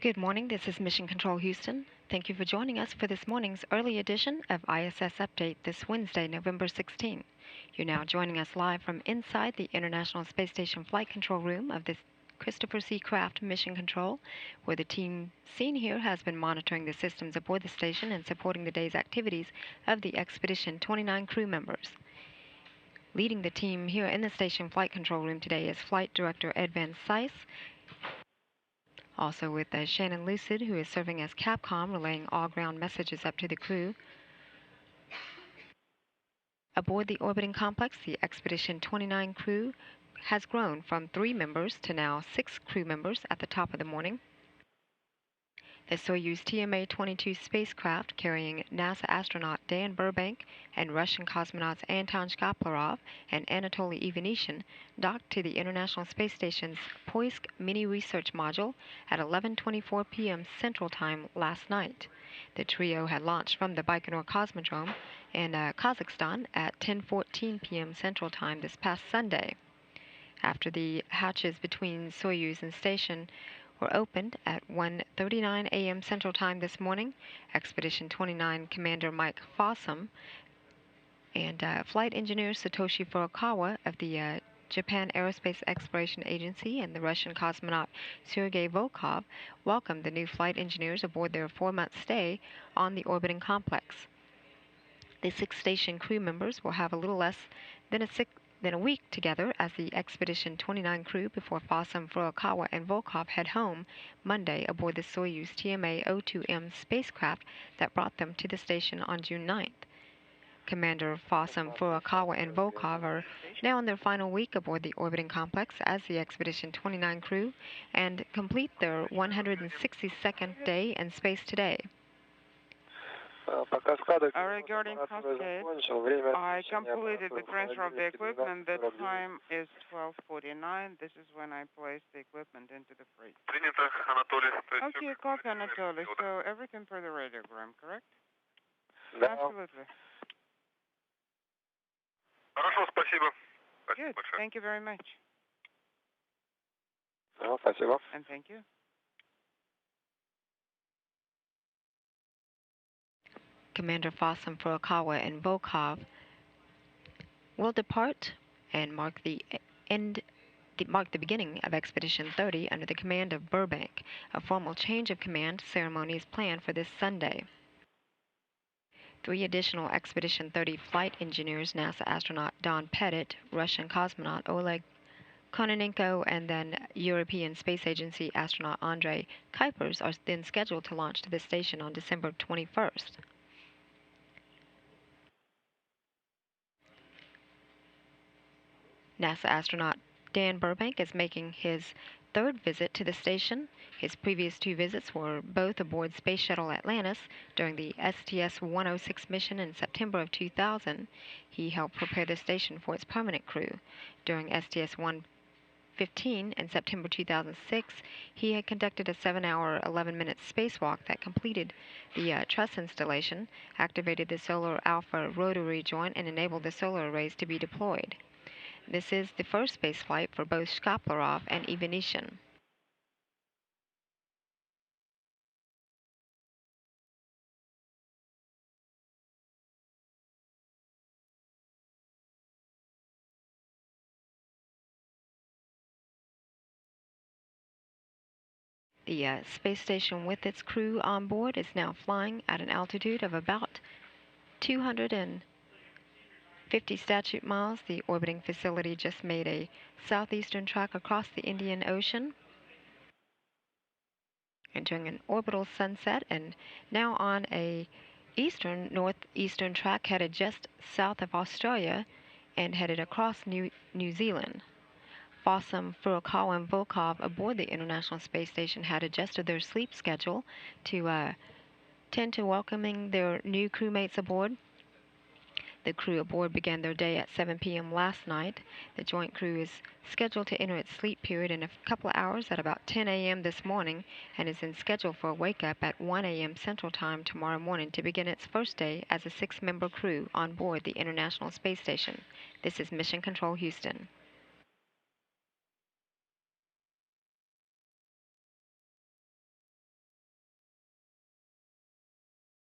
Good morning, this is Mission Control Houston. Thank you for joining us for this morning's early edition of ISS Update this Wednesday, November 16. You're now joining us live from inside the International Space Station Flight Control Room of the Christopher C. Kraft Mission Control, where the team seen here has been monitoring the systems aboard the station and supporting the day's activities of the Expedition 29 crew members. Leading the team here in the station flight control room today is Flight Director Ed Van Sice. Also with Shannon Lucid, who is serving as Capcom, relaying all ground messages up to the crew. Aboard the orbiting complex, the Expedition 29 crew has grown from 3 members to now 6 crew members at the top of the morning. The Soyuz TMA-22 spacecraft carrying NASA astronaut Dan Burbank and Russian cosmonauts Anton Shkaplerov and Anatoly Ivanishin docked to the International Space Station's Poisk mini-research module at 11:24 p.m. Central Time last night. The trio had launched from the Baikonur Cosmodrome in Kazakhstan at 10:14 p.m. Central Time this past Sunday. After the hatches between Soyuz and station were opened at 1:39 a.m. Central Time this morning, Expedition 29 Commander Mike Fossum and Flight Engineer Satoshi Furukawa of the Japan Aerospace Exploration Agency and the Russian cosmonaut Sergei Volkov welcomed the new flight engineers aboard their 4-month stay on the orbiting complex. The 6 station crew members will have a little less than a week together as the Expedition 29 crew before Fossum, Furukawa, and Volkov head home Monday aboard the Soyuz TMA-02M spacecraft that brought them to the station on June 9th. Commander Fossum, Furukawa, and Volkov are now in their final week aboard the orbiting complex as the Expedition 29 crew and complete their 162nd day in space today. Regarding cascade, I completed the transfer of the equipment. The time is 12:49. This is when I placed the equipment into the freight. Okay, copy, Anatoly. So everything per the radiogram, correct? Absolutely. Хорошо, спасибо. Good. Thank you very much. Спасибо. And thank you. Commander Fossum, Furukawa, and Volkov will depart and mark the beginning of Expedition 30 under the command of Burbank. A formal change of command ceremony is planned for this Sunday. 3 additional Expedition 30 flight engineers, NASA astronaut Don Pettit, Russian cosmonaut Oleg Kononenko, and then European Space Agency astronaut Andrei Kuipers are then scheduled to launch to the station on December 21st. NASA astronaut Dan Burbank is making his 3rd visit to the station. His previous 2 visits were both aboard Space Shuttle Atlantis during the STS-106 mission in September of 2000. He helped prepare the station for its permanent crew. During STS-115 in September 2006, he had conducted a 7-hour, 11-minute spacewalk that completed the truss installation, activated the solar alpha rotary joint, and enabled the solar arrays to be deployed. This is the first spaceflight for both Shkaplerov and Ivanishin. The space station with its crew on board is now flying at an altitude of about 250 statute miles. The orbiting facility just made a southeastern track across the Indian Ocean, entering an orbital sunset, and now on a northeastern track headed just south of Australia and headed across New Zealand. Fossum, Furukawa, and Volkov aboard the International Space Station had adjusted their sleep schedule to tend to welcoming their new crewmates aboard. The crew aboard began their day at 7 p.m. last night. The joint crew is scheduled to enter its sleep period in a couple of hours at about 10 a.m. this morning and is in schedule for a wake-up at 1 a.m. Central Time tomorrow morning to begin its first day as a 6-member crew on board the International Space Station. This is Mission Control Houston.